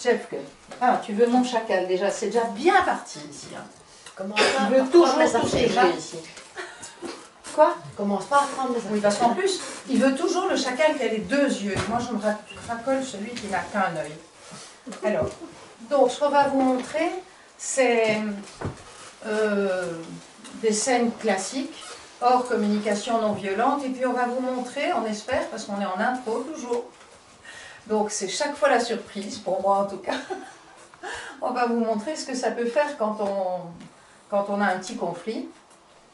Jeff, ah, tu veux mon chacal déjà, c'est déjà bien parti ici. Hein. Comment il veut toujours tout déjà. Ici. Quoi? Commence pas à prendre les affaires. Oui, parce qu'en plus, il veut toujours le chacal qui a les deux yeux. Moi, je me racole celui qui n'a qu'un œil. Alors, donc, ce qu'on va vous montrer, c'est des scènes classiques, hors communication non violente. Et puis, on va vous montrer, on espère, parce qu'on est en intro toujours. Donc, c'est chaque fois la surprise, pour moi en tout cas. On va vous montrer ce que ça peut faire quand on a un petit conflit.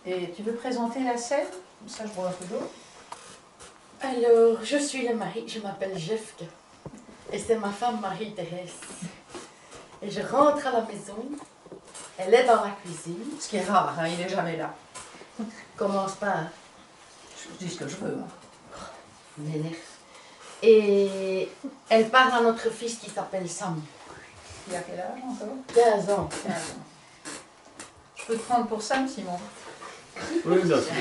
Et tu veux présenter la scène? Comme ça, je bois un peu d'eau. Alors, je suis le mari, je m'appelle Jeffke. Et c'est ma femme Marie-Thérèse. Et je rentre à la maison, elle est dans la cuisine. Ce qui est rare, hein, il n'est jamais là. Commence pas, hein. Je dis ce que je veux. Hein. M'énerve. Et elle parle à notre fils qui s'appelle Sam. Il a quel âge encore? 15 ans. 15 ans. Je peux te prendre pour Sam, Simon? Oui, bien sûr.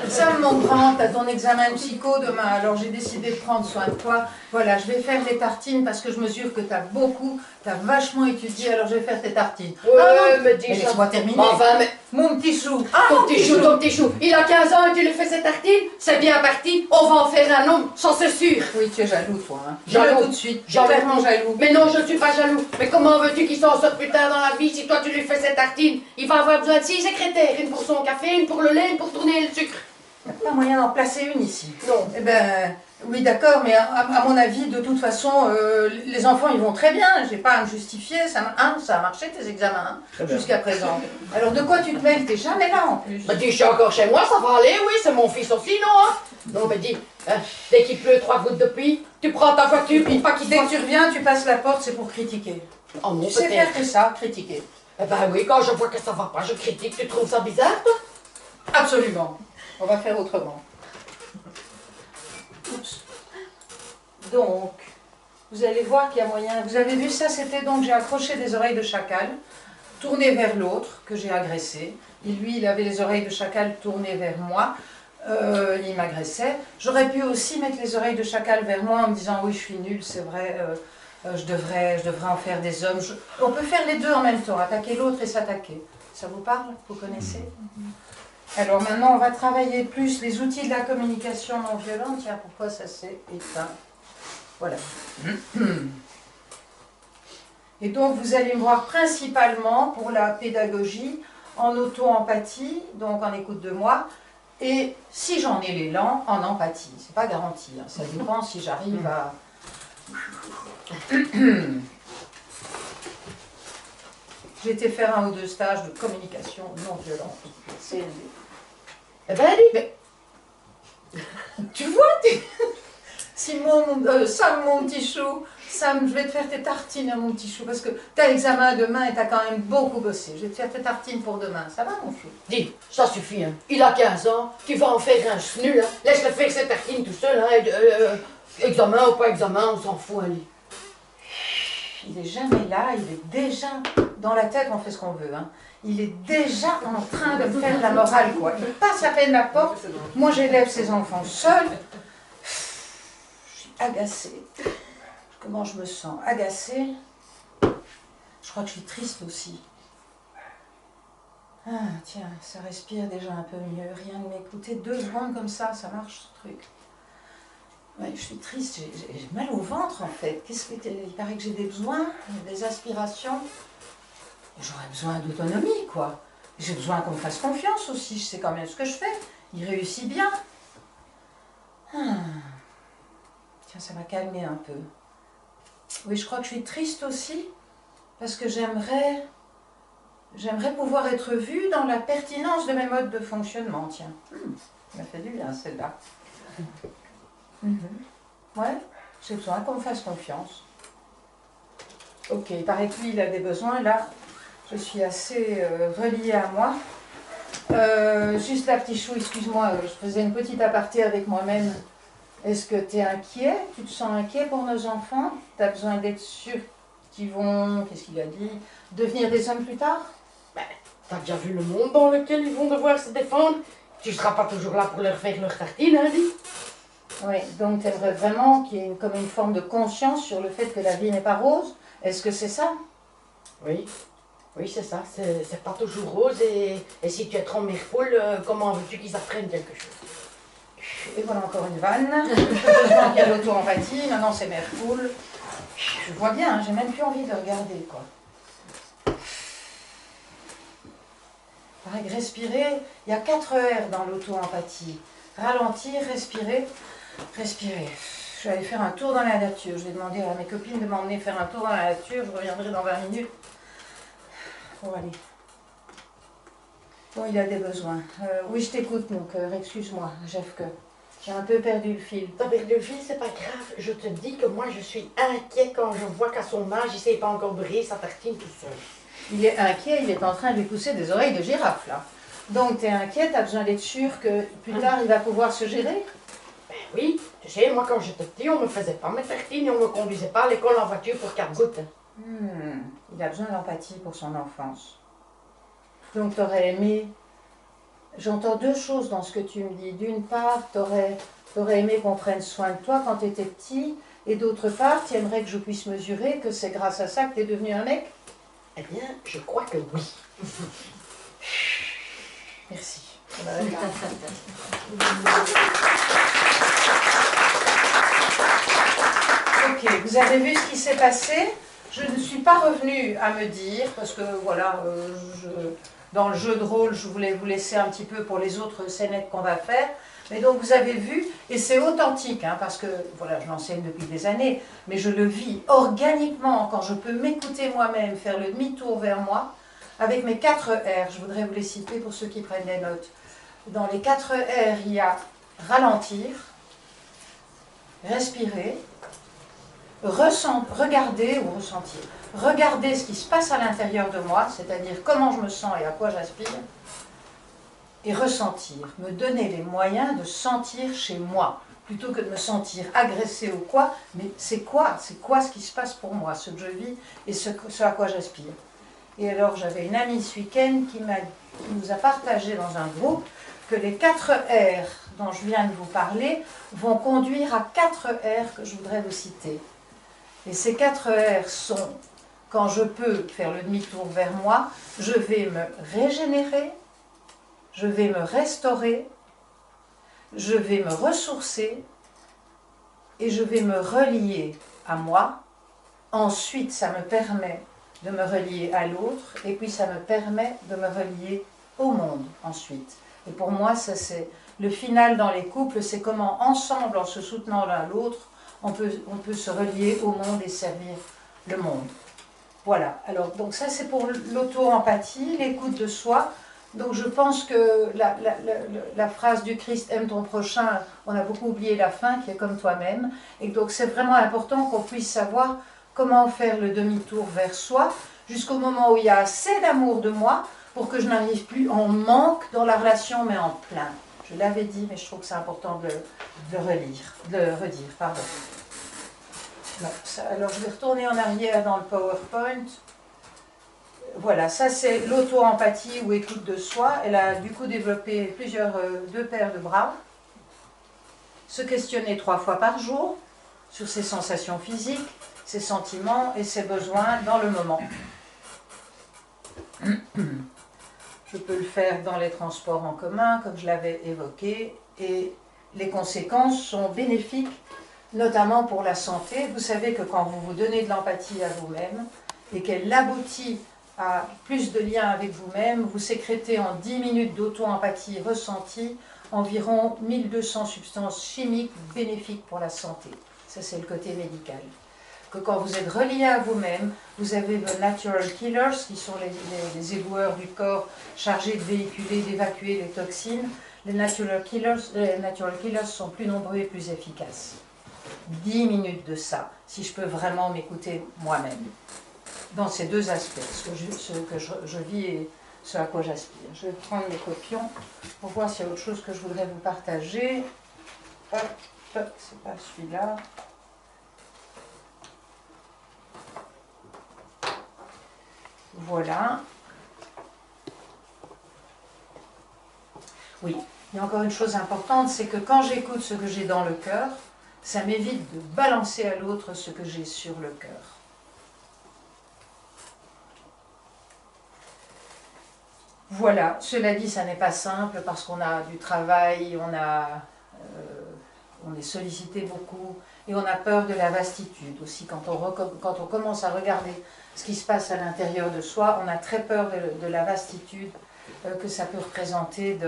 Sam, mon grand, t'as ton examen de psycho demain, alors j'ai décidé de prendre soin de toi. Voilà, je vais faire des tartines parce que je mesure que t'as vachement étudié, alors je vais faire tes tartines. Ouais, me dis ça. Laisse-moi terminer. Enfin, mais... Mon petit chou. Ton petit chou. Il a 15 ans et tu lui fais ses tartines? C'est bien parti, on va en faire un homme, j'en suis sûr. Oui, tu es jaloux, toi. Hein. Jaloux. Tout de suite. Jaloux. Clairement jaloux. Mais non, je ne suis pas jaloux. Mais comment veux-tu qu'il s'en sorte plus tard dans la vie si toi tu lui fais ses tartines? Il va avoir besoin de 6 secrétaires, une pour son café, une pour le lait, une pour tourner le sucre. Il n'y a pas moyen d'en placer une ici. Non. Eh ben, oui, d'accord, mais à mon avis, de toute façon, les enfants, ils vont très bien. J'ai pas à me justifier. Ça a marché tes examens hein, jusqu'à présent. Alors, de quoi tu te mêles? T'es jamais là en plus. Bah dis, je suis encore chez moi, ça va aller, oui, c'est mon fils aussi, non hein? Non, mais dis, dès qu'il pleut 3 gouttes de pluie, tu prends ta voiture, puis pas qu'il Dès que tu reviens, tu passes la porte, c'est pour critiquer. Oh non, Tu sais faire que ça, critiquer. Eh ben oui, quand je vois que ça va pas, je critique. Tu trouves ça bizarre, toi? Absolument. On va faire autrement. Oups. Donc, vous allez voir qu'il y a moyen... Vous avez vu ça, c'était donc, j'ai accroché des oreilles de chacal, tournées vers l'autre, que j'ai agressé. Et lui, il avait les oreilles de chacal tournées vers moi. Il m'agressait. J'aurais pu aussi mettre les oreilles de chacal vers moi en me disant, oui, je suis nulle, c'est vrai, je devrais en faire des hommes. On peut faire les deux en même temps, attaquer l'autre et s'attaquer. Ça vous parle? Vous connaissez? Alors maintenant, on va travailler plus les outils de la communication non violente. Tiens, pourquoi ça s'est éteint? Voilà. Et donc, vous allez me voir principalement pour la pédagogie en auto-empathie, donc en écoute de moi, et si j'en ai l'élan, en empathie. C'est pas garanti, hein. Ça dépend si j'arrive à... J'ai été faire 1 ou 2 stages de communication non violente. C'est élevé. Eh ben, dis. Mais... Tu vois, Simon, Sam, mon petit chou, Sam, je vais te faire tes tartines, mon petit chou, parce que t'as l'examen demain et t'as quand même beaucoup bossé. Je vais te faire tes tartines pour demain. Ça va, mon chou? Dis, ça suffit, hein. Il a 15 ans, tu vas en faire un nul, hein. Laisse-le faire ses tartines tout seul, hein. Examen ou pas examen, on s'en fout, allez. Il est jamais là, il est déjà dans la tête, on fait ce qu'on veut, hein. Il est déjà en train de faire la morale, quoi. Il passe à peine la porte, moi j'élève ses enfants seuls. Je suis agacée. Comment je me sens? Agacée. Je crois que je suis triste aussi. Ah, tiens, ça respire déjà un peu mieux. Rien de m'écouter 2 secondes comme ça marche ce truc. Ouais, je suis triste, j'ai mal au ventre en fait. Il paraît que j'ai des besoins, des aspirations. J'aurais besoin d'autonomie, quoi. J'ai besoin qu'on me fasse confiance aussi, je sais quand même ce que je fais. Il réussit bien. Ah. Tiens, ça m'a calmé un peu. Oui, je crois que je suis triste aussi, parce que j'aimerais pouvoir être vue dans la pertinence de mes modes de fonctionnement, tiens. Ça m'a fait du bien, celle-là. Ouais, j'ai besoin qu'on me fasse confiance. Ok, il paraît que lui, il a des besoins, là, je suis assez reliée à moi. Juste là, petit chou, excuse-moi, je faisais une petite aparté avec moi-même. Est-ce que tu es inquiet? Tu te sens inquiet pour nos enfants? Tu as besoin d'être sûr qu'ils vont, qu'est-ce qu'il a dit, devenir des hommes plus tard? Ben, t'as déjà vu le monde dans lequel ils vont devoir se défendre? Tu seras pas toujours là pour leur faire leur tartine, hein, dis? Oui, donc tu aimerais vraiment qu'il y ait comme une forme de conscience sur le fait que la vie n'est pas rose. Est-ce que c'est ça? Oui, oui, c'est ça. C'est pas toujours rose et si tu es trop mère-poule, comment veux-tu qu'ils apprennent quelque chose? Et voilà encore une vanne. Heureusement qu'il y a l'auto-empathie, maintenant c'est mère poule. Je vois bien, hein, j'ai même plus envie de regarder, quoi. Pareil, respirer, il y a 4 R dans l'auto-empathie. Ralentir, respirer, respirer. Je vais aller faire un tour dans la nature. Je vais demander à mes copines de m'emmener faire un tour dans la nature. Je reviendrai dans 20 minutes. Bon, allez. Bon, il a des besoins. Oui, je t'écoute, mon cœur. Excuse-moi, Jeffke. J'ai un peu perdu le fil. T'as perdu le fil, c'est pas grave. Je te dis que moi, je suis inquiet quand je vois qu'à son âge, il sait pas encore briller sa tartine tout seul. Il est inquiet, il est en train de lui pousser des oreilles de girafe, là. Donc, tu es inquiet, tu as besoin d'être sûr que plus tard, il va pouvoir se gérer? Ben oui, tu sais, moi, quand j'étais petit, on me faisait pas mes tartines et on me conduisait pas à l'école en voiture pour 4 gouttes. Il a besoin d'empathie pour son enfance. Donc, tu aurais aimé... J'entends 2 choses dans ce que tu me dis. D'une part, tu aurais aimé qu'on prenne soin de toi quand tu étais petit. Et d'autre part, tu aimerais que je puisse mesurer que c'est grâce à ça que tu es devenu un mec? Eh bien, je crois que oui. Merci. Ok, vous avez vu ce qui s'est passé? Je ne suis pas revenue à me dire, parce que voilà, dans le jeu de rôle, je voulais vous laisser un petit peu pour les autres scénettes qu'on va faire. Mais donc vous avez vu, et c'est authentique, hein, parce que voilà, je l'enseigne depuis des années, mais je le vis organiquement quand je peux m'écouter moi-même, faire le demi-tour vers moi, avec mes 4 R. Je voudrais vous les citer pour ceux qui prennent des notes. Dans les 4 R, il y a ralentir, respirer, regarder ou ressentir. Regarder ce qui se passe à l'intérieur de moi, c'est-à-dire comment je me sens et à quoi j'aspire, et ressentir, me donner les moyens de sentir chez moi, plutôt que de me sentir agressée ou quoi, mais c'est quoi ce qui se passe pour moi, ce que je vis et ce à quoi j'aspire. Et alors j'avais une amie ce week-end qui nous a partagé dans un groupe que les 4 R dont je viens de vous parler vont conduire à 4 R que je voudrais vous citer. Et ces 4 R sont, quand je peux faire le demi-tour vers moi, je vais me régénérer, je vais me restaurer, je vais me ressourcer et je vais me relier à moi. Ensuite, ça me permet de me relier à l'autre et puis ça me permet de me relier au monde ensuite. Et pour moi, ça c'est le final dans les couples, c'est comment ensemble, en se soutenant l'un l'autre, on peut se relier au monde et servir le monde. Voilà, alors donc ça c'est pour l'auto-empathie, l'écoute de soi. Donc je pense que la phrase du Christ « aime ton prochain », on a beaucoup oublié la fin qui est « comme toi-même ». Et donc c'est vraiment important qu'on puisse savoir comment faire le demi-tour vers soi, jusqu'au moment où il y a assez d'amour de moi pour que je n'arrive plus en manque dans la relation, mais en plein. Je l'avais dit, mais je trouve que c'est important de le redire. Pardon. Non, alors je vais retourner en arrière dans le PowerPoint. Voilà, ça c'est l'auto-empathie ou écoute de soi. Elle a du coup développé 2 paires de bras. Se questionner 3 fois par jour sur ses sensations physiques, ses sentiments et ses besoins dans le moment. Je peux le faire dans les transports en commun, comme je l'avais évoqué, et les conséquences sont bénéfiques, notamment pour la santé. Vous savez que quand vous vous donnez de l'empathie à vous-même, et qu'elle aboutit à plus de liens avec vous-même, vous sécrétez en 10 minutes d'auto-empathie ressentie environ 1200 substances chimiques bénéfiques pour la santé. Ça, c'est le côté médical. Que quand vous êtes relié à vous-même, vous avez vos natural killers, qui sont les éboueurs du corps chargés de véhiculer, d'évacuer les toxines. Les natural killers sont plus nombreux et plus efficaces. 10 minutes de ça, si je peux vraiment m'écouter moi-même. Dans ces 2 aspects, ce que je vis et ce à quoi j'aspire. Je vais prendre mes copions pour voir s'il y a autre chose que je voudrais vous partager. Hop, c'est pas celui-là. Voilà. Oui, Il y a encore une chose importante, c'est que quand j'écoute ce que j'ai dans le cœur, ça m'évite de balancer à l'autre ce que j'ai sur le cœur. Voilà, cela dit, ça n'est pas simple parce qu'on a du travail, on est sollicité beaucoup et on a peur de la vastitude aussi. Quand on commence à regarder ce qui se passe à l'intérieur de soi, on a très peur de la vastitude que ça peut représenter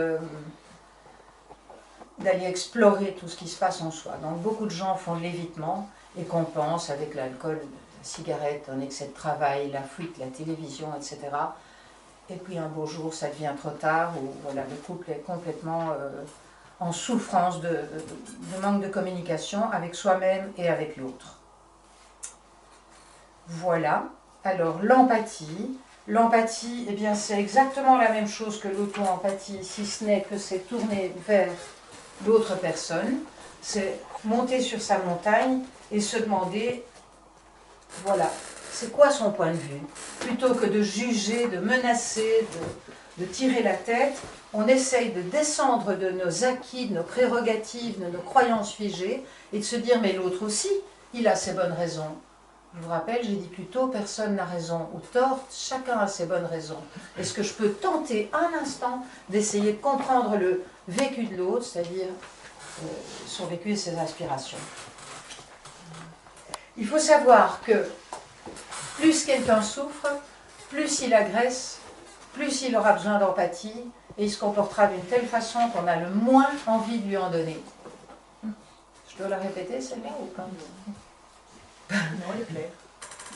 d'aller explorer tout ce qui se passe en soi. Donc beaucoup de gens font de l'évitement et compensent avec l'alcool, la cigarette, un excès de travail, la fuite, la télévision, etc. Et puis un beau jour, ça devient trop tard, ou voilà, le couple est complètement en souffrance de manque de communication avec soi-même et avec l'autre. Voilà. Alors l'empathie. L'empathie, eh bien, c'est exactement la même chose que l'auto-empathie, si ce n'est que c'est tourné vers d'autres personnes. C'est monter sur sa montagne et se demander, voilà, c'est quoi son point de vue? Plutôt que de juger, de menacer, de tirer la tête, on essaye de descendre de nos acquis, de nos prérogatives, de nos croyances figées, et de se dire, mais l'autre aussi, il a ses bonnes raisons. Je vous rappelle, j'ai dit plus tôt, personne n'a raison ou tort, chacun a ses bonnes raisons. Est-ce que je peux tenter un instant d'essayer de comprendre le vécu de l'autre, c'est-à-dire son vécu et ses aspirations? Il faut savoir que plus quelqu'un souffre, plus il agresse, plus il aura besoin d'empathie, et il se comportera d'une telle façon qu'on a le moins envie de lui en donner. Je dois la répéter celle-là ou pas? Non, elle est claire.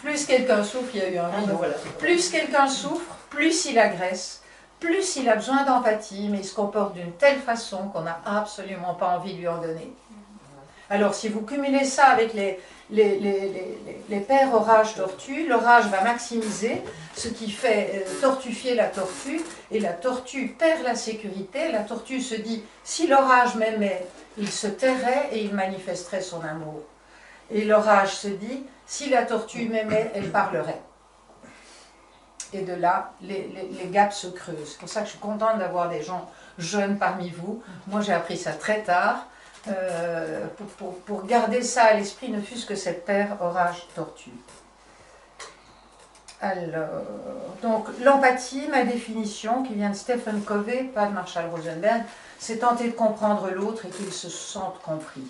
Plus quelqu'un souffre, il y a eu un vide. Voilà. Plus quelqu'un souffre, plus il agresse, plus il a besoin d'empathie, mais il se comporte d'une telle façon qu'on n'a absolument pas envie de lui en donner. Alors si vous cumulez ça avec les paires orage-tortue, l'orage va maximiser, ce qui fait tortufier la tortue, et la tortue perd la sécurité. La tortue se dit, si l'orage m'aimait, il se tairait et il manifesterait son amour. Et l'orage se dit, si la tortue m'aimait, elle parlerait. Et de là, les gaps se creusent. C'est pour ça que je suis contente d'avoir des gens jeunes parmi vous. Moi, j'ai appris ça très tard. Pour garder ça à l'esprit, ne fût-ce que cette paire orage-tortue. Alors, donc l'empathie, ma définition, qui vient de Stephen Covey, pas de Marshall Rosenberg, c'est tenter de comprendre l'autre et qu'il se sente compris.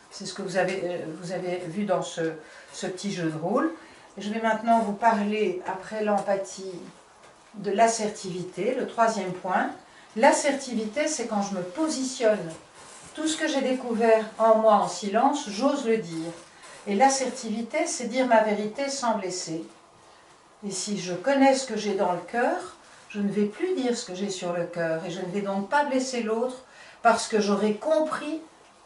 C'est ce que vous avez vu dans ce petit jeu de rôle. Je vais maintenant vous parler, après l'empathie, de l'assertivité, le troisième point. L'assertivité, c'est quand je me positionne. Tout ce que j'ai découvert en moi en silence, j'ose le dire. Et l'assertivité, c'est dire ma vérité sans blesser. Et si je connais ce que j'ai dans le cœur, je ne vais plus dire ce que j'ai sur le cœur. Et je ne vais donc pas blesser l'autre parce que j'aurai compris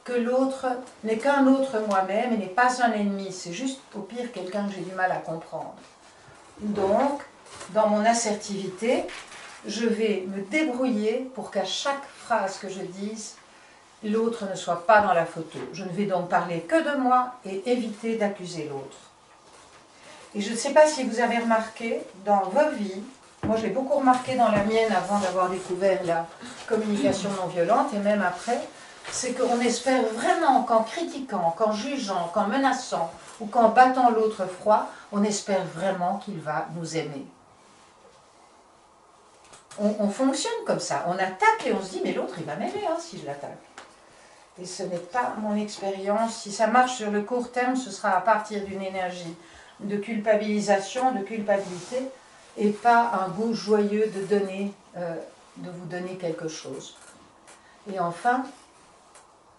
que l'autre n'est qu'un autre moi-même et n'est pas un ennemi. C'est juste, au pire, quelqu'un que j'ai du mal à comprendre. Donc, dans mon assertivité, je vais me débrouiller pour qu'à chaque phrase que je dise, l'autre ne soit pas dans la photo. Je ne vais donc parler que de moi et éviter d'accuser l'autre. Et je ne sais pas si vous avez remarqué dans vos vies, moi je l'ai beaucoup remarqué dans la mienne avant d'avoir découvert la communication non violente et même après, c'est qu'on espère vraiment qu'en critiquant, qu'en jugeant, qu'en menaçant ou qu'en battant l'autre froid, on espère vraiment qu'il va nous aimer. On fonctionne comme ça, on attaque et on se dit mais l'autre il va m'aimer si je l'attaque. Et ce n'est pas mon expérience. Si ça marche sur le court terme, ce sera à partir d'une énergie de culpabilisation, de culpabilité, et pas un goût joyeux de donner, de vous donner quelque chose. Et enfin,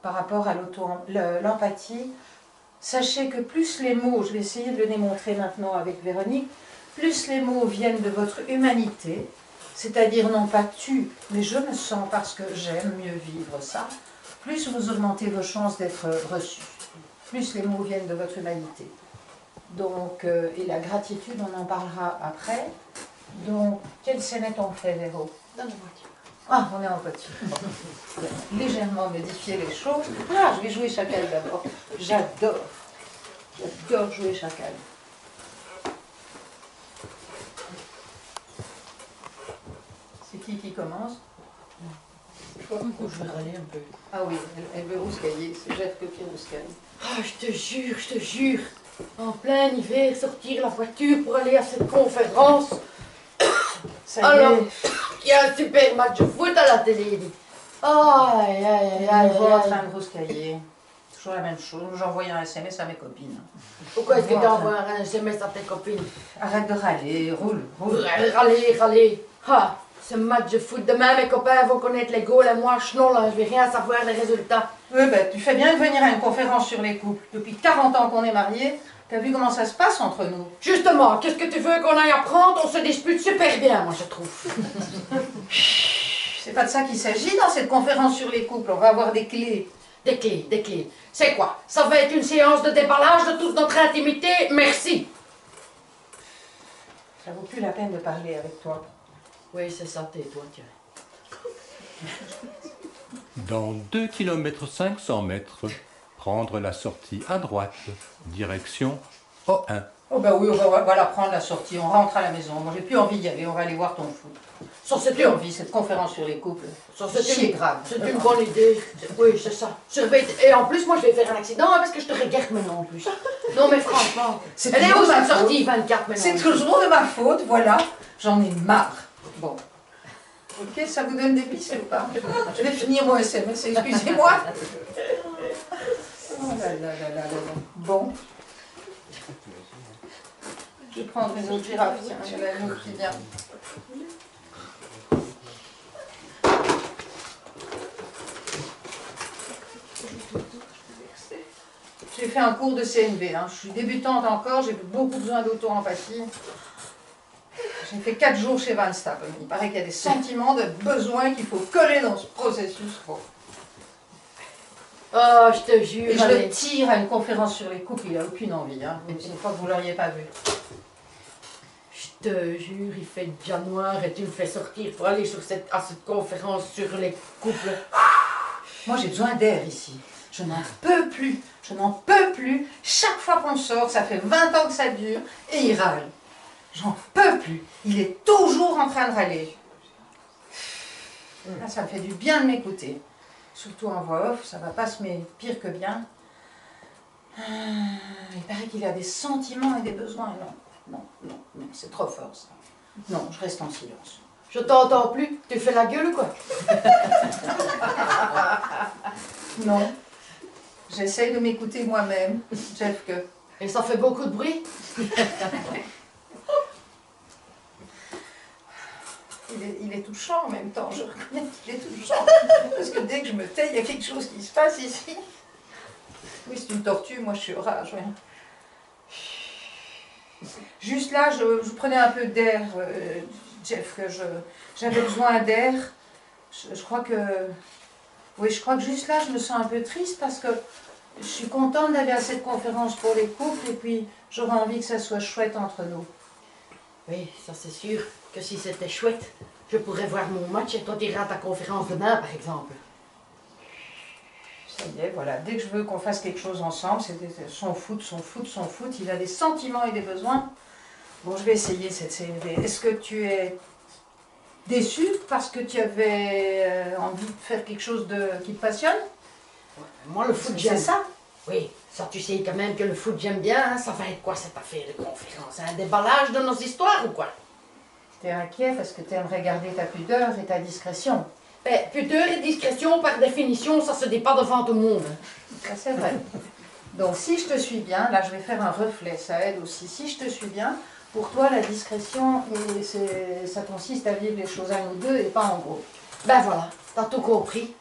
par rapport à l'empathie, sachez que plus les mots, je vais essayer de le démontrer maintenant avec Véronique, plus les mots viennent de votre humanité, c'est-à-dire non pas tu, mais je me sens parce que j'aime mieux vivre ça, plus vous augmentez vos chances d'être reçus, plus les mots viennent de votre humanité. Donc, et la gratitude, on en parlera après. Donc, quelle scénette on fait, Véro? Dans la voiture. Ah, on est en voiture. Bon. Légèrement modifier les choses. Ah, je vais jouer chacal d'abord. J'adore jouer chacal. C'est qui commence? toi? Oh, je vais râler un peu. Ah oui, elle veut rouscailler, c'est Jeff qui rouscaille. Ah, je te jure. En plein hiver, sortir la voiture pour aller à cette conférence. Ça y Alors, est, il y a un super match de foot à la télé. Aïe, aïe, aïe, elle aïe, me voit en aïe. train de rouscailler. Toujours la même chose. J'envoie un SMS à mes copines. Pourquoi est-ce que tu Voilà. envoies un SMS à tes copines? Arrête de râler, roule, roule. Râler. Ah, ce match de foot. Demain, mes copains vont connaître les goals et moi, non, là, je vais rien savoir les résultats. Oui, ben, tu fais bien de venir à une conférence sur les couples. Depuis 40 ans qu'on est mariés, t'as vu comment ça se passe entre nous? Justement, qu'est-ce que tu veux qu'on aille apprendre? On se dispute super bien, moi, je trouve. C'est pas de ça qu'il s'agit dans cette conférence sur les couples. On va avoir des clés. Des clés. C'est quoi? Ça va être une séance de déballage de toute notre intimité? Merci. Ça vaut plus la peine de parler avec toi. Oui, c'est ça, tais-toi, tiens. Dans 2 km 500 mètres, prendre la sortie à droite, direction O1. Oh ben oui, on va la prendre la sortie. On rentre à la maison. Moi, j'ai plus envie d'y aller. On va aller voir ton foot. Ça, c'est J'ai plus une, envie, cette conférence sur les couples. ça, c'est Chier une, grave. c'est une bonne idée. Oui, c'est ça. Et en plus, moi, je vais faire un accident parce que je te regarde maintenant, en plus. Non, mais franchement, C'est elle est toujours où ma cette faute. sortie 24 maintenant? C'est toujours de ma faute, voilà. J'en ai marre. Bon. Ok, ça vous donne des pistes ou pas? Je vais finir mon SMS, excusez-moi. Oh là là là là là là. Bon. Je vais prendre mes autres girafes, tiens, il y en a une autre qui vient. J'ai fait un cours de CNV, hein. Je suis débutante encore, j'ai beaucoup besoin d'auto-empathie. J'ai fait 4 jours chez Van Stappen. Il paraît qu'il y a des sentiments, de besoins qu'il faut coller dans ce processus. Bon. Oh, je te jure. Et je allez. le tire à une conférence sur les couples, il n'a aucune envie. Hein. Une fois que vous ne l'auriez pas vu. Je te jure, il fait déjà noir et tu me fais sortir pour aller à cette conférence sur les couples. Moi, j'ai besoin d'air ici. Je n'en peux plus. Je n'en peux plus. Chaque fois qu'on sort, ça fait 20 ans que ça dure, et il râle. J'en peux plus. Il est toujours en train de râler. Là, ça me fait du bien de m'écouter. Surtout en voix off, ça va pas se mettre pire que bien. Il paraît qu'il a des sentiments et des besoins. Non, c'est trop fort ça. Non, je reste en silence. Je t'entends plus. Tu fais la gueule ou quoi? Non, j'essaye de m'écouter moi-même, Jeff que. Et ça fait beaucoup de bruit? Il est touchant en même temps, je reconnais qu'il est touchant. Parce que dès que je me tais, il y a quelque chose qui se passe ici. Oui, c'est une tortue, moi je suis au rage. Ouais. Juste là, je prenais un peu d'air, Jeff, que j'avais besoin d'air. Je crois que... Oui, je crois que juste là, je me sens un peu triste parce que je suis contente d'aller à cette conférence pour les couples et puis j'aurais envie que ça soit chouette entre nous. Oui, ça c'est sûr que si c'était chouette, je pourrais voir mon match et toi t'iras à ta conférence demain, par exemple. Ça y est, voilà. Dès que je veux qu'on fasse quelque chose ensemble, c'est son foot. Il a des sentiments et des besoins. Bon, je vais essayer cette CNV. Est-ce que tu es déçue parce que tu avais envie de faire quelque chose qui te passionne? Moi, le foot, C'est j'aime. ça? Oui, ça tu sais quand même que le foot, j'aime bien. Hein. Ça va être quoi cette affaire de conférence? Un déballage de nos histoires ou quoi? Tu es inquiet parce que tu aimerais garder ta pudeur et ta discrétion. Ben, pudeur et discrétion, par définition, ça se dit pas devant tout le monde. Ça, c'est vrai. Donc, si je te suis bien, là, je vais faire un reflet. Ça aide aussi. Si je te suis bien, pour toi, la discrétion, ça consiste à vivre les choses à nous deux et pas en groupe. Ben voilà, t'as tout compris.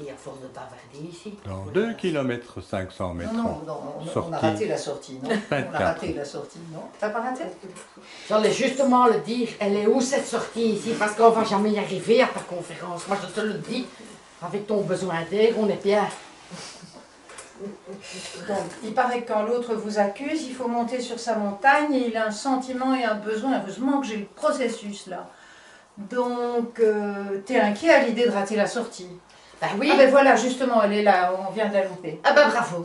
Et à force de bavarder ici. Dans 2 km 500 mètres. Non, on a Sortie. raté la sortie, non? On a 24. raté la sortie, non? T'as pas raté? J'allais justement le dire, elle est où cette sortie ici? Parce qu'on va jamais y arriver à ta conférence. Moi je te le dis, avec ton besoin d'air, on est bien. Donc, il paraît que quand l'autre vous accuse, il faut monter sur sa montagne et il a un sentiment et un besoin. Heureusement que j'ai le processus là. Donc, t'es inquiet à l'idée de rater la sortie. Ben oui. Ah ben voilà, justement, elle est là, on vient de la louper. Eh ben bravo,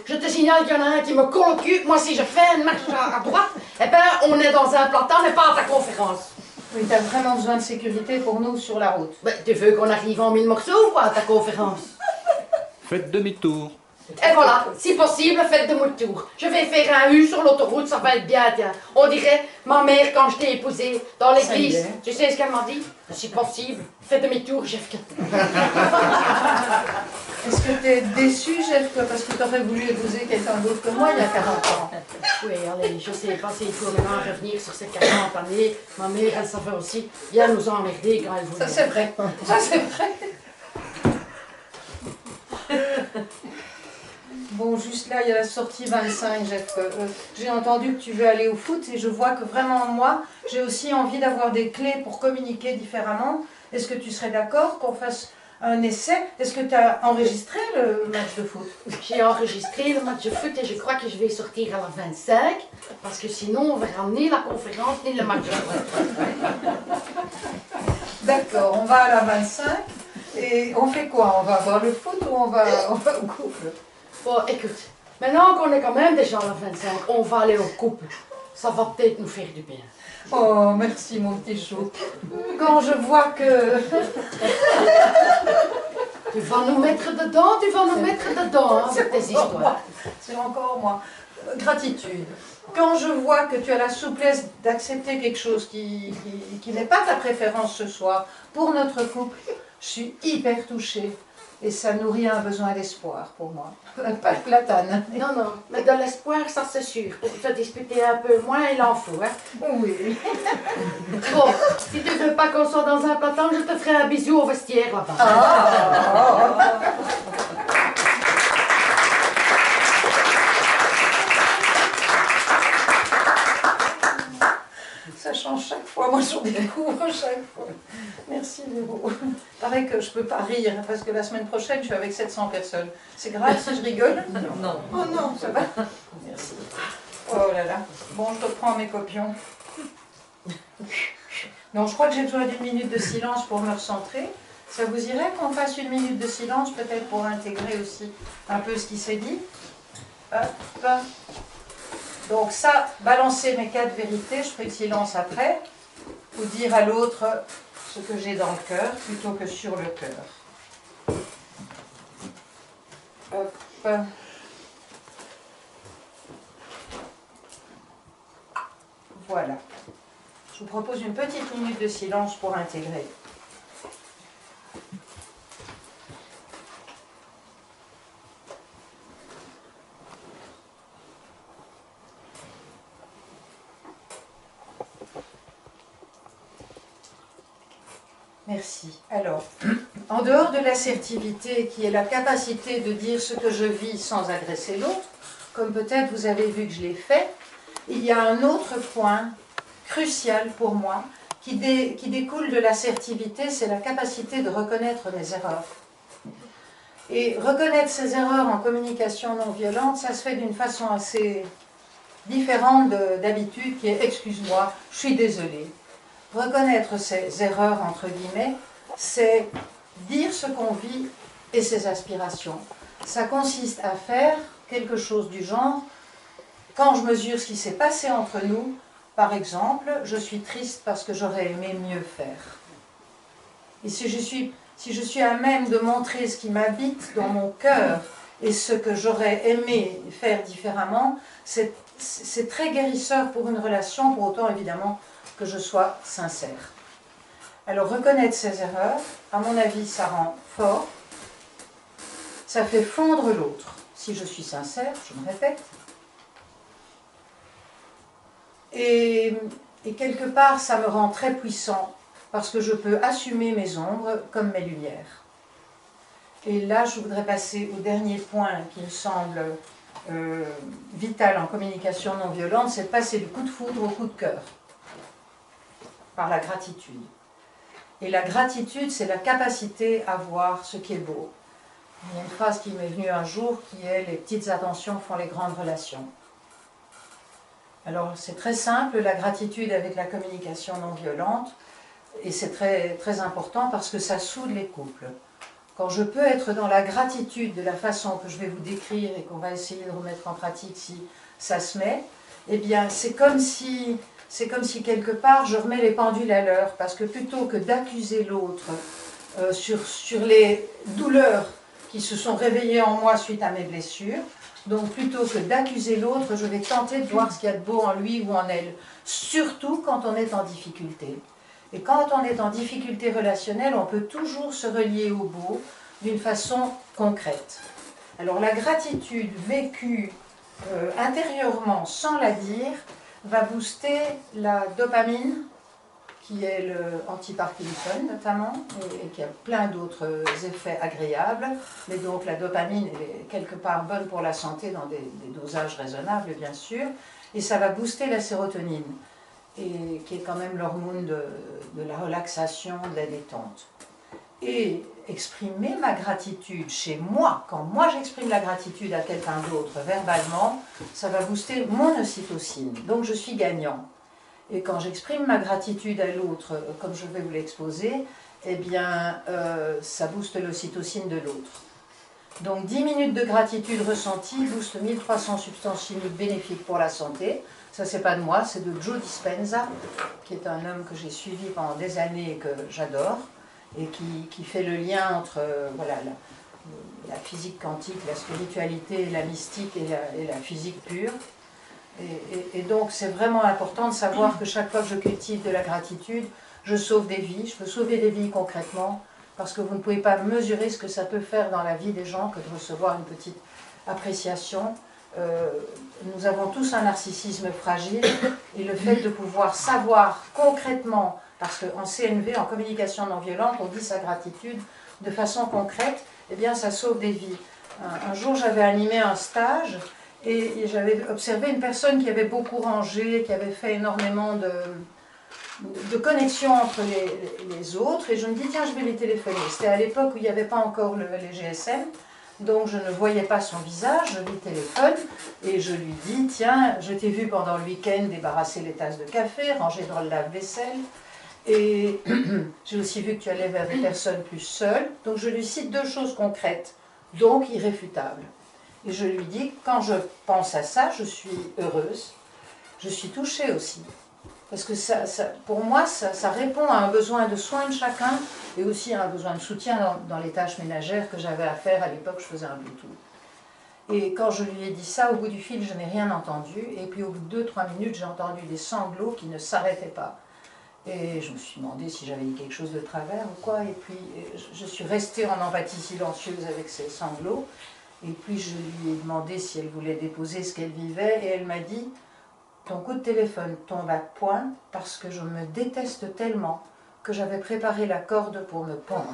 Je te signale qu'il y en a un qui me colle au cul. Moi si je fais une marche à droite, eh ben on est dans un plantain mais pas à ta conférence. Oui, tu as vraiment besoin de sécurité pour nous sur la route. Ben, tu veux qu'on arrive en 1000 morceaux ou quoi à ta conférence? Faites demi-tour. Et voilà, si possible, faites demi-tour. Je vais faire un U sur l'autoroute, ça va être bien, tiens. On dirait ma mère quand je t'ai épousée dans l'église. Tu sais ce qu'elle m'a dit? Si possible, faites demi-tour, Jeffke. Est-ce que tu es déçu, Jeffke, parce que tu aurais voulu épouser quelqu'un d'autre que moi il y a 40 ans? Oui, allez, je sais pas s'il faut maintenant revenir sur ces 40 années. Ma mère, elle savait aussi bien nous emmerder quand elle voulait. Ça, c'est vrai. Ça, c'est vrai. Bon, juste là, il y a la sortie 25, Jeff. J'ai entendu que tu veux aller au foot et je vois que vraiment, moi, j'ai aussi envie d'avoir des clés pour communiquer différemment. Est-ce que tu serais d'accord qu'on fasse un essai? Est-ce que tu as enregistré le match de foot? J'ai enregistré le match de foot et je crois que je vais sortir à la 25 parce que sinon, on verra ni la conférence ni le match de foot. D'accord, on va à la 25 et on fait quoi? On va voir le foot ou on va au couple? Bon, écoute, maintenant qu'on est quand même déjà à la 25, on va aller au couple. Ça va peut-être nous faire du bien. Oh, merci mon petit chou. Quand je vois que... Tu vas nous mettre dedans, hein, avec tes histoires. C'est encore moi. Gratitude. Quand je vois que tu as la souplesse d'accepter quelque chose qui n'est pas ta préférence ce soir pour notre couple, je suis hyper touchée. Et ça nourrit un besoin d'espoir pour moi. Pas de platane. Non, non, mais de l'espoir, ça c'est sûr. Pour te disputer un peu moins, il en faut, hein. Oui. Bon, si tu veux pas qu'on soit dans un platane, je te ferai un bisou au vestiaire là-bas. Ah. Ça change chaque fois, moi j'en découvre chaque fois. Merci Véro. Pareil que je peux pas rire, parce que la semaine prochaine je suis avec 700 personnes. C'est grave si je rigole? Non. Oh non, ça va? Merci. Oh là là. Bon, je reprends mes copions. Non, je crois que j'ai besoin d'une minute de silence pour me recentrer. Ça vous irait qu'on fasse une minute de silence, peut-être pour intégrer aussi un peu ce qui s'est dit? Hop. Donc ça, balancer mes 4 vérités, je ferai le silence après, ou dire à l'autre ce que j'ai dans le cœur, plutôt que sur le cœur. Hop. Voilà. Je vous propose une petite minute de silence pour intégrer. Merci. Alors, en dehors de l'assertivité, qui est la capacité de dire ce que je vis sans agresser l'autre, comme peut-être vous avez vu que je l'ai fait, il y a un autre point crucial pour moi qui découle de l'assertivité, c'est la capacité de reconnaître mes erreurs. Et reconnaître ses erreurs en communication non violente, ça se fait d'une façon assez différente d'habitude, qui est « excuse-moi, je suis désolée ». Reconnaître ses erreurs, entre guillemets, c'est dire ce qu'on vit et ses aspirations. Ça consiste à faire quelque chose du genre, quand je mesure ce qui s'est passé entre nous, par exemple, je suis triste parce que j'aurais aimé mieux faire. Et si je suis à même de montrer ce qui m'habite dans mon cœur et ce que j'aurais aimé faire différemment, c'est très guérisseur pour une relation, pour autant évidemment que je sois sincère. Alors reconnaître ses erreurs, à mon avis, ça rend fort, ça fait fondre l'autre. Si je suis sincère, je me répète. Et quelque part, ça me rend très puissant, parce que je peux assumer mes ombres comme mes lumières. Et là, je voudrais passer au dernier point qui me semble vital en communication non violente, c'est de passer du coup de foudre au coup de cœur, par la gratitude. Et la gratitude, c'est la capacité à voir ce qui est beau. Il y a une phrase qui m'est venue un jour qui est « les petites attentions font les grandes relations ». Alors c'est très simple, la gratitude avec la communication non violente, et c'est très, très important parce que ça soude les couples. Quand je peux être dans la gratitude de la façon que je vais vous décrire et qu'on va essayer de remettre en pratique si ça se met, eh bien c'est comme si c'est comme si quelque part je remets les pendules à l'heure, parce que plutôt que d'accuser l'autre sur les douleurs qui se sont réveillées en moi suite à mes blessures, donc plutôt que d'accuser l'autre, je vais tenter de voir ce qu'il y a de beau en lui ou en elle, surtout quand on est en difficulté. Et quand on est en difficulté relationnelle, on peut toujours se relier au beau d'une façon concrète. Alors la gratitude vécue intérieurement sans la dire va booster la dopamine, qui est l'anti-Parkinson notamment, et qui a plein d'autres effets agréables. Mais donc la dopamine est quelque part bonne pour la santé dans des dosages raisonnables, bien sûr, et ça va booster la sérotonine, et qui est quand même l'hormone de la relaxation, de la détente. Et exprimer ma gratitude chez moi, quand moi j'exprime la gratitude à quelqu'un d'autre verbalement, ça va booster mon ocytocine, donc je suis gagnant. Et quand j'exprime ma gratitude à l'autre, comme je vais vous l'exposer, eh bien, ça booste l'ocytocine de l'autre. Donc 10 minutes de gratitude ressentie boostent 1300 substances chimiques bénéfiques pour la santé. Ça, c'est pas de moi, c'est de Joe Dispenza, qui est un homme que j'ai suivi pendant des années et que j'adore, et qui fait le lien entre voilà, la physique quantique, la spiritualité, la mystique et la physique pure. Et donc c'est vraiment important de savoir que chaque fois que je cultive de la gratitude, je sauve des vies, je peux sauver des vies concrètement, parce que vous ne pouvez pas mesurer ce que ça peut faire dans la vie des gens que de recevoir une petite appréciation. Nous avons tous un narcissisme fragile, et le fait de pouvoir savoir concrètement, parce qu'en CNV, en communication non violente, on dit sa gratitude de façon concrète, eh bien ça sauve des vies. Un jour j'avais animé un stage, et j'avais observé une personne qui avait beaucoup rangé, qui avait fait énormément de connexions entre les autres, et je me dis, tiens, je vais les téléphoner. C'était à l'époque où il n'y avait pas encore les GSM, donc je ne voyais pas son visage, je lui téléphone, et je lui dis, tiens, je t'ai vu pendant le week-end débarrasser les tasses de café, ranger dans le lave-vaisselle, et j'ai aussi vu que tu allais vers des personnes plus seules, donc je lui cite 2 choses concrètes, donc irréfutables. Et je lui dis, quand je pense à ça, je suis heureuse, je suis touchée aussi. Parce que pour moi, ça répond à un besoin de soin de chacun et aussi à un besoin de soutien dans les tâches ménagères que j'avais à faire. À l'époque, je faisais un Bluetooth. Et quand je lui ai dit ça, au bout du fil, je n'ai rien entendu. Et puis au bout de 2-3 minutes, j'ai entendu des sanglots qui ne s'arrêtaient pas. Et je me suis demandé si j'avais dit quelque chose de travers ou quoi. Et puis je suis restée en empathie silencieuse avec ces sanglots. Et puis je lui ai demandé si elle voulait déposer ce qu'elle vivait, et elle m'a dit, ton coup de téléphone tombe à point parce que je me déteste tellement que j'avais préparé la corde pour me pendre.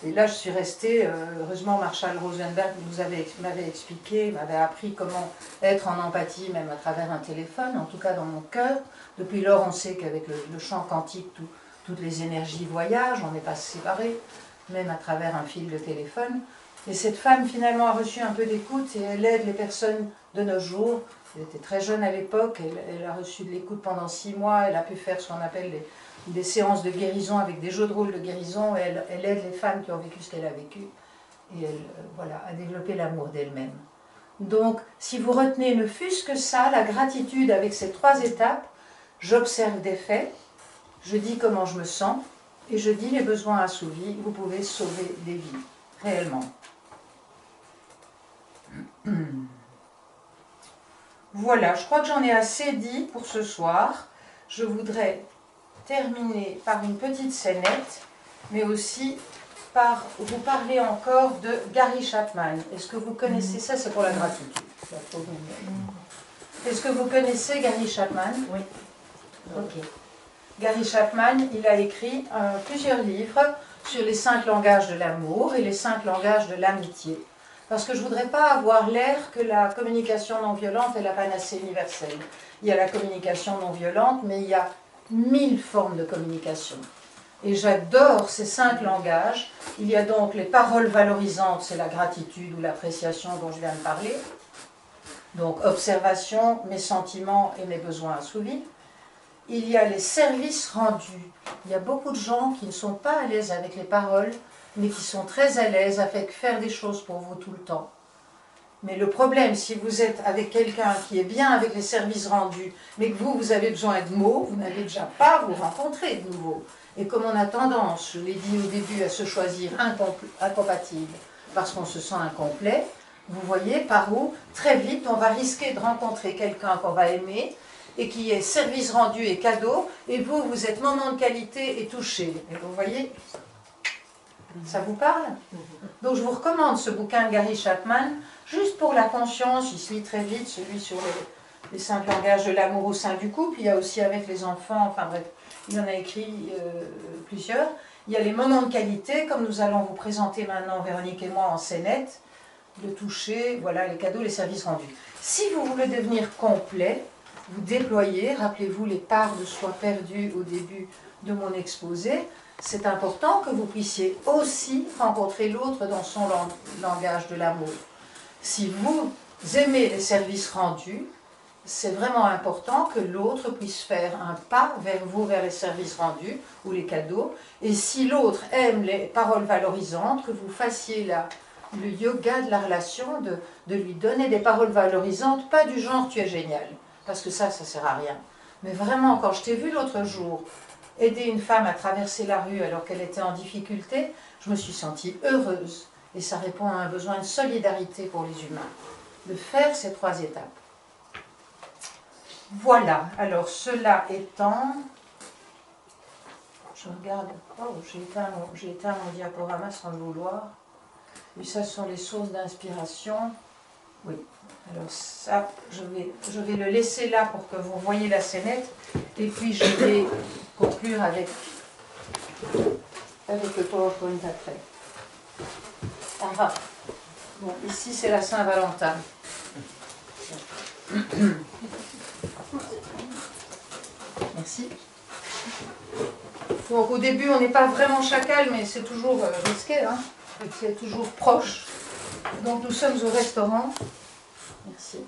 Et là je suis restée, heureusement Marshall Rosenberg m'avait expliqué, m'avait appris comment être en empathie même à travers un téléphone, en tout cas dans mon cœur. Depuis lors on sait qu'avec le champ quantique, toutes les énergies voyagent, on n'est pas séparés, même à travers un fil de téléphone. Et cette femme, finalement, a reçu un peu d'écoute et elle aide les personnes de nos jours. Elle était très jeune à l'époque, elle a reçu de l'écoute pendant 6 mois, elle a pu faire ce qu'on appelle des séances de guérison avec des jeux de rôle de guérison, et elle aide les femmes qui ont vécu ce qu'elle a vécu. Et elle voilà, a développé l'amour d'elle-même. Donc, si vous retenez ne fût-ce que ça, la gratitude avec ces 3 étapes, j'observe des faits, je dis comment je me sens, et je dis les besoins assouvis, vous pouvez sauver des vies, réellement. Voilà, je crois que j'en ai assez dit pour ce soir. Je voudrais terminer par une petite scénette, mais aussi par vous parler encore de Gary Chapman. Est-ce que vous connaissez ça? C'est pour la gratitude. Est-ce que vous connaissez Gary Chapman? Oui. Ok. Gary Chapman, il a écrit plusieurs livres sur les 5 langages de l'amour et les 5 langages de l'amitié. Parce que je ne voudrais pas avoir l'air que la communication non violente est la panacée universelle. Il y a la communication non violente, mais il y a 1000 formes de communication. Et j'adore ces 5 langages. Il y a donc les paroles valorisantes, c'est la gratitude ou l'appréciation dont je viens de parler. Donc observation, mes sentiments et mes besoins assouvis. Il y a les services rendus. Il y a beaucoup de gens qui ne sont pas à l'aise avec les paroles, mais qui sont très à l'aise avec faire des choses pour vous tout le temps. Mais le problème, si vous êtes avec quelqu'un qui est bien avec les services rendus, mais que vous avez besoin de mots, vous n'allez déjà pas vous rencontrer de nouveau. Et comme on a tendance, je l'ai dit au début, à se choisir incompatible, parce qu'on se sent incomplet, vous voyez par où, très vite, on va risquer de rencontrer quelqu'un qu'on va aimer, et qui est service rendu et cadeau, et vous, vous êtes moment de qualité et touché. Et vous voyez, ça vous parle? Donc je vous recommande ce bouquin de Gary Chapman, juste pour la conscience, il se lit très vite, celui sur les 5 langages de l'amour au sein du couple, il y a aussi avec les enfants, enfin bref, il en a écrit plusieurs. Il y a les moments de qualité, comme nous allons vous présenter maintenant, Véronique et moi, en scénette, le toucher, voilà, les cadeaux, les services rendus. Si vous voulez devenir complet, vous déployez, rappelez-vous les parts de soi perdues au début de mon exposé, c'est important que vous puissiez aussi rencontrer l'autre dans son langage de l'amour. Si vous aimez les services rendus, c'est vraiment important que l'autre puisse faire un pas vers vous, vers les services rendus ou les cadeaux. Et si l'autre aime les paroles valorisantes, que vous fassiez le yoga de la relation, de lui donner des paroles valorisantes, pas du genre « tu es génial », parce que ça ne sert à rien. Mais vraiment, quand je t'ai vu l'autre jour, aider une femme à traverser la rue alors qu'elle était en difficulté, je me suis sentie heureuse. Et ça répond à un besoin de solidarité pour les humains. De faire ces 3 étapes. Voilà, alors cela étant, je regarde, oh, j'ai éteint mon diaporama sans le vouloir, et ça ce sont les sources d'inspiration, oui, alors ça, je vais le laisser là pour que vous voyez la scénette, et puis je vais conclure avec le PowerPoint après. Ah, bon, ici c'est la Saint-Valentin. Merci. Donc au début on n'est pas vraiment chacal, mais c'est toujours risqué, hein. C'est toujours proche. Donc nous sommes au restaurant. Merci.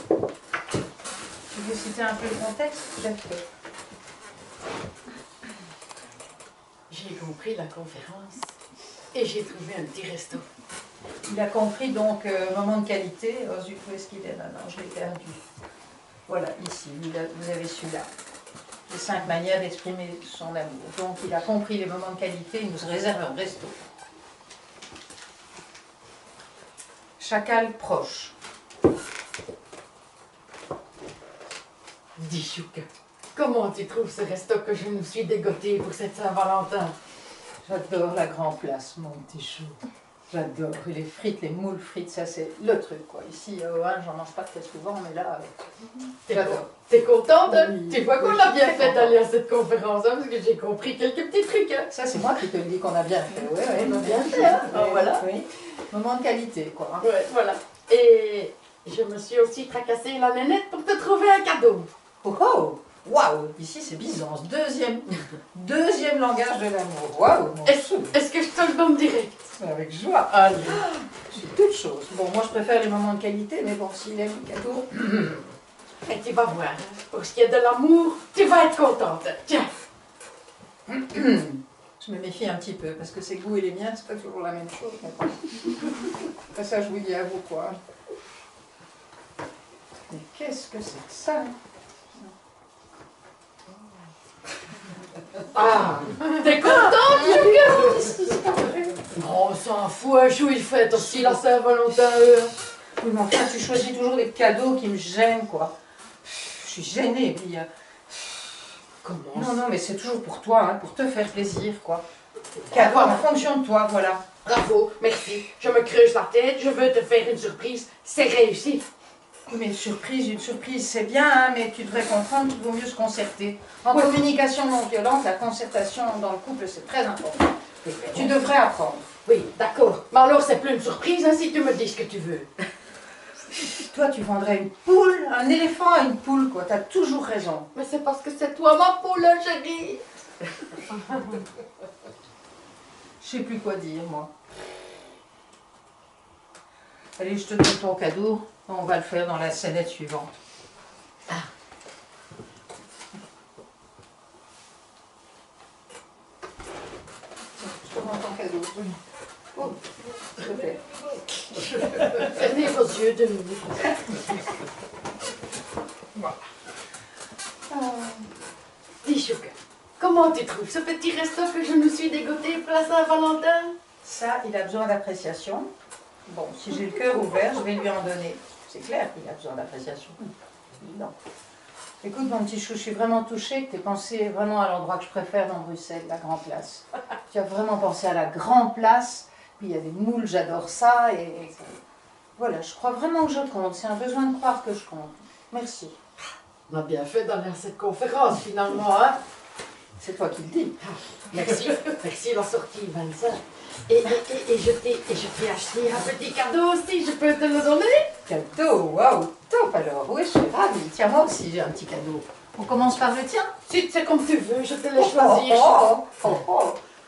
Tu veux citer un peu le contexte? J'ai compris la conférence et j'ai trouvé un petit resto. Il a compris donc moment de qualité. Oh zut, où est-ce qu'il est maintenant? Je l'ai perdu. Voilà, ici, vous avez celui-là. Les 5 manières d'exprimer son amour. Donc il a compris les moments de qualité, il nous réserve un resto. Chacal proche. Dis Chouka, comment tu trouves ce resto que je nous suis dégoté pour cette Saint-Valentin? J'adore la Grand Place, mon petit chou. J'adore. Et les frites, les moules frites, ça c'est le truc, quoi. Ici, j'en mange pas très souvent, mais là, j'adore. T'es contente? Oui. Tu vois qu'on a bien fait d'aller à cette conférence, hein, parce que j'ai compris quelques petits trucs. Hein. Ça, c'est moi qui te le dis qu'on a bien fait. Oui, oui, on a bien fait. Hein. Oui, voilà. Oui. Moment de qualité, quoi. Hein. Ouais, voilà. Et je me suis aussi tracassé la nénette pour te trouver un cadeau. Oh oh! Waouh! Ici, c'est Byzance. Deuxième langage de l'amour. Waouh! Est-ce que je te le donne direct? Avec joie. Allez. C'est toute chose. Bon, moi, je préfère les moments de qualité, mais bon, s'il aime le cadeau... Et tu vas voir, hein. Pour ce qui est de l'amour, tu vas être contente. Tiens. Je me méfie un petit peu, parce que ses goûts et les miens, c'est pas toujours la même chose. Après ça, je vous dis à vous, quoi. Mais qu'est-ce que c'est que ça? Ah, t'es contente, Chouka? Oh, on s'en fout, un chou, il fête aussi la Saint-Valentin. Oui, mais enfin, tu choisis toujours des cadeaux qui me gênent, quoi. Je suis gênée, puis... Comment? Non, mais c'est toujours pour toi, hein, pour te faire plaisir, quoi. Cadeau en fonction de toi, voilà. Bravo, merci. Je me creuse la tête, je veux te faire une surprise. C'est réussi. Mais une surprise, c'est bien, hein, mais tu devrais comprendre qu'il vaut mieux se concerter. En communication non violente, la concertation dans le couple, c'est très important. Tu devrais apprendre. Oui, d'accord. Mais alors, c'est plus une surprise, hein, si tu me dis ce que tu veux. Toi, tu vendrais une poule, un éléphant à une poule, quoi. T'as toujours raison. Mais c'est parce que c'est toi ma poule, chérie. Je sais plus quoi dire, moi. Allez, je te donne ton cadeau. On va le faire dans la scénette suivante. Ah. Je te rends ton cadeau. Oh. Fermez vos yeux 2 minutes. Voilà. Dis, Chouka, comment tu trouves ce petit resto que je me suis dégoté place Saint-Valentin? Ça, il a besoin d'appréciation. Bon, si j'ai le cœur ouvert, je vais lui en donner. C'est clair qu'il a besoin d'appréciation. C'est évident. Écoute, mon petit chou, je suis vraiment touchée que tu aies pensé vraiment à l'endroit que je préfère dans Bruxelles, la Grand Place. Tu as vraiment pensé à la Grand Place, puis il y a des moules, j'adore ça, et voilà, je crois vraiment que je compte. C'est un besoin de croire que je compte. Merci. On a bien fait d'aller à cette conférence, finalement, hein? C'est toi qui le dis. Merci, merci la sortie, Vincent. Et je t'ai acheté un petit cadeau aussi, je peux te le donner? Cadeau, waouh, top alors. Oui, je suis ravie. Tiens, moi aussi, j'ai un petit cadeau. On commence par le tien? Si c'est comme tu veux, je te laisse choisir.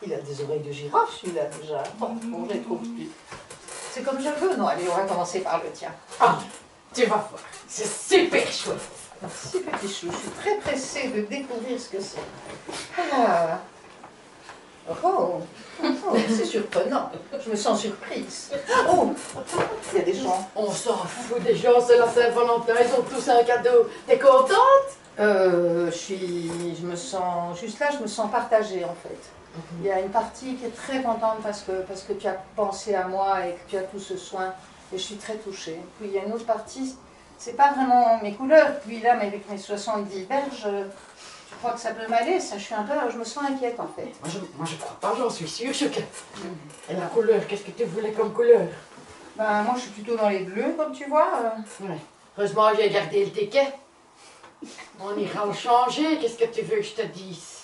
Il a des oreilles de girafe, celui-là, déjà. Bon, je les trouve plus. C'est comme je veux, non? Allez, on va commencer par le tien. Ah, tu vas voir, c'est super chouette. Merci, petit chou. Je suis très pressée de découvrir ce que c'est. Ah. Oh, c'est surprenant. Je me sens surprise. Oh, il y a des gens. On s'en fout des gens, c'est la Saint-Valentin, ils ont tous un cadeau. T'es contente? Je me sens, juste là, je me sens partagée en fait. Il y a une partie qui est très contente parce que tu as pensé à moi et que tu as tout ce soin. Et je suis très touchée. Puis il y a une autre partie, c'est pas vraiment mes couleurs. Puis là, mais avec mes 70 berges, je crois que ça peut m'aller. Ça, je me sens inquiète en fait. Moi, je crois pas, j'en suis sûre. Et la couleur, qu'est-ce que tu voulais comme couleur? Ben, moi, je suis plutôt dans les bleus, comme tu vois. Ouais. Heureusement, j'ai gardé le ticket. On ira le changer, qu'est-ce que tu veux que je te dise?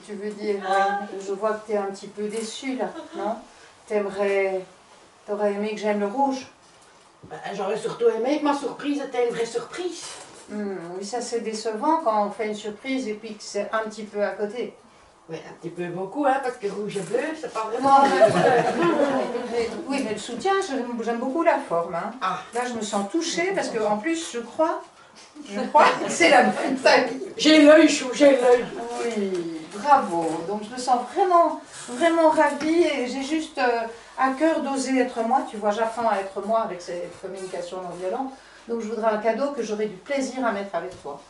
Tu veux dire, ouais, je vois que tu es un petit peu déçue là, non? T'aurais aimé que j'aime le rouge? Ben, j'aurais surtout aimé que ma surprise était une vraie surprise. Oui, ça c'est décevant quand on fait une surprise et puis que c'est un petit peu à côté. Oui, un petit peu beaucoup, hein, parce que rouge et bleu, c'est pas vraiment... Oui, mais le soutien, j'aime beaucoup la forme. Hein. Ah. Là, je me sens touchée parce qu'en plus, je crois que c'est la bonne famille. J'ai l'œil, Chou, j'ai l'œil. Oui, bravo. Donc, je me sens vraiment, vraiment ravie et j'ai juste à cœur d'oser être moi. Tu vois, j'apprends à être moi avec cette communication non violente. Donc, je voudrais un cadeau que j'aurai du plaisir à mettre avec toi.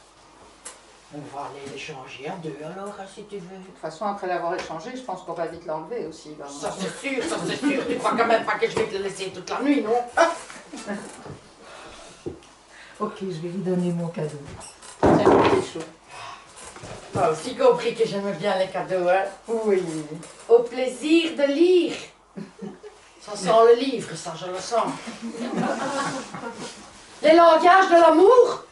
On va aller l'échanger à 2 alors, si tu veux. De toute façon, après l'avoir échangé, je pense qu'on va vite l'enlever aussi. Ben. Ça c'est sûr, ça c'est sûr. Tu crois quand même pas que je vais te le laisser toute la nuit, non? Ok, je vais lui donner mon cadeau. Tiens, petit chou. Tu as aussi compris que j'aime bien les cadeaux, hein? Oui. Au plaisir de lire. Ça sent le livre, ça, je le sens. Les langages de l'amour.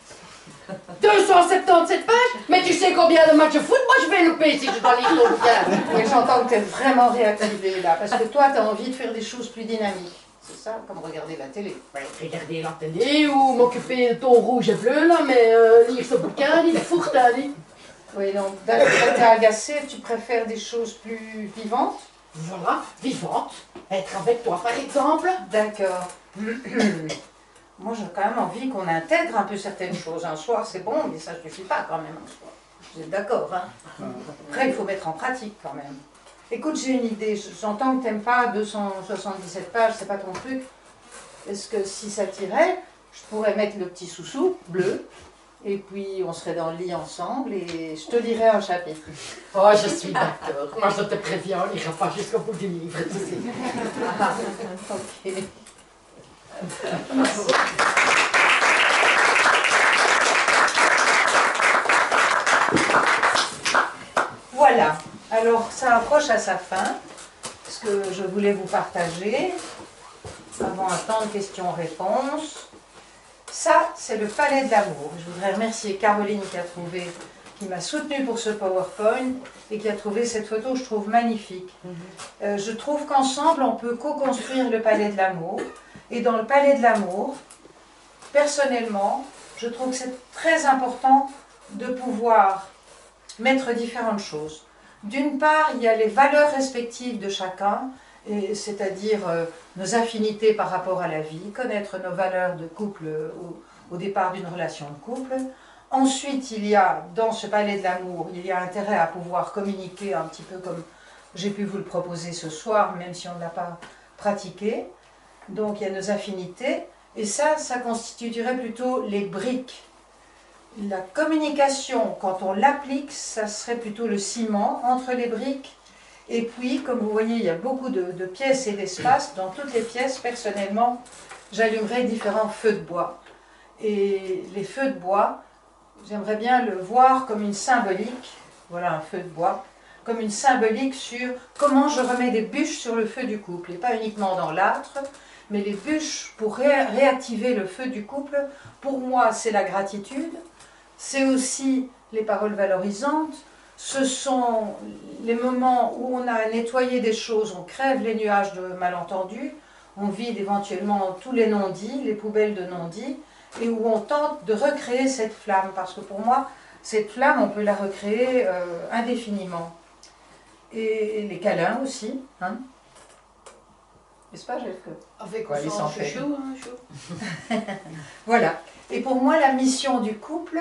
277 pages. Mais tu sais combien de matchs de foot moi je vais louper si je dois lire ton bouquin. Oui, j'entends que tu es vraiment réactivée là, parce que toi, tu as envie de faire des choses plus dynamiques. C'est ça, comme regarder la télé. Ouais, regarder la télé ou m'occuper de ton rouge et bleu, là, mais lire ce bouquin, il est fourre, Ali. Oui, donc, d'accord, t'es agacée, tu préfères des choses plus vivantes? Voilà, vivante. Être avec toi, par exemple. D'accord. Moi, j'ai quand même envie qu'on intègre un peu certaines choses. Un soir, c'est bon, mais ça ne suffit pas quand même un soir. Vous êtes d'accord, hein? Après, il faut mettre en pratique quand même. Écoute, j'ai une idée. J'entends que tu n'aimes pas 277 pages, c'est pas ton truc. Est-ce que si ça t'irait, je pourrais mettre le petit sous-sous bleu, et puis on serait dans le lit ensemble, et je te lirai un chapitre. Oh, je suis d'accord. Moi, je te préviens, on n'ira pas jusqu'au bout du livre, tu sais. Ok. Voilà, alors ça approche à sa fin, ce que je voulais vous partager, avant un temps de questions-réponses. Ça, c'est le palais de l'amour. Je voudrais remercier Caroline qui m'a soutenue pour ce PowerPoint et qui a trouvé cette photo, je trouve magnifique. Je trouve qu'ensemble, on peut co-construire le palais de l'amour. Et dans le palais de l'amour, personnellement, je trouve que c'est très important de pouvoir mettre différentes choses. D'une part, il y a les valeurs respectives de chacun, c'est-à-dire nos affinités par rapport à la vie, connaître nos valeurs de couple au départ d'une relation de couple. Ensuite, il y a, dans ce palais de l'amour, il y a intérêt à pouvoir communiquer un petit peu comme j'ai pu vous le proposer ce soir, même si on ne l'a pas pratiqué. Donc il y a nos affinités, et ça constituerait plutôt les briques. La communication, quand on l'applique, ça serait plutôt le ciment entre les briques. Et puis, comme vous voyez, il y a beaucoup de pièces et d'espaces. Dans toutes les pièces, personnellement, j'allumerais différents feux de bois. Et les feux de bois, j'aimerais bien le voir comme une symbolique, voilà un feu de bois, comme une symbolique sur comment je remets des bûches sur le feu du couple. Et pas uniquement dans l'âtre, mais les bûches pour réactiver le feu du couple. Pour moi, c'est la gratitude, c'est aussi les paroles valorisantes, ce sont les moments où on a nettoyé des choses, on crève les nuages de malentendus, on vide éventuellement tous les non-dits, les poubelles de non-dits, et où on tente de recréer cette flamme, parce que pour moi, cette flamme, on peut la recréer indéfiniment. Et les câlins aussi, hein. N'est-ce pas, Jeff? Avec quoi, les sans chaud, hein, chaud. Voilà. Et pour moi, la mission du couple,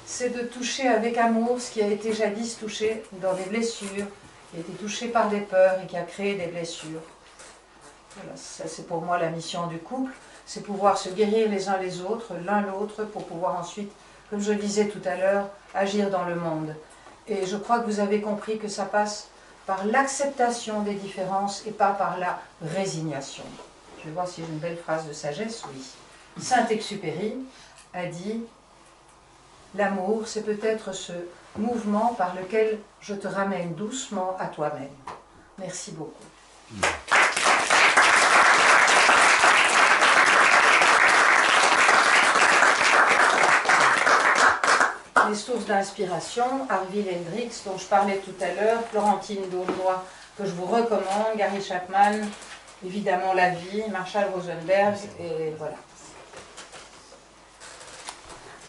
c'est de toucher avec amour ce qui a été jadis touché dans des blessures, qui a été touché par des peurs et qui a créé des blessures. Voilà, ça c'est pour moi la mission du couple, c'est pouvoir se guérir les uns les autres, l'un l'autre, pour pouvoir ensuite, comme je le disais tout à l'heure, agir dans le monde. Et je crois que vous avez compris que ça passe par l'acceptation des différences et pas par la résignation. Je vais voir si j'ai une belle phrase de sagesse, oui. Saint-Exupéry a dit « L'amour, c'est peut-être ce mouvement par lequel je te ramène doucement à toi-même. » Merci beaucoup. Les sources d'inspiration, Harville Hendrix, dont je parlais tout à l'heure, Florentine Daunois, que je vous recommande, Gary Chapman, évidemment La Vie, Marshall Rosenberg, et voilà.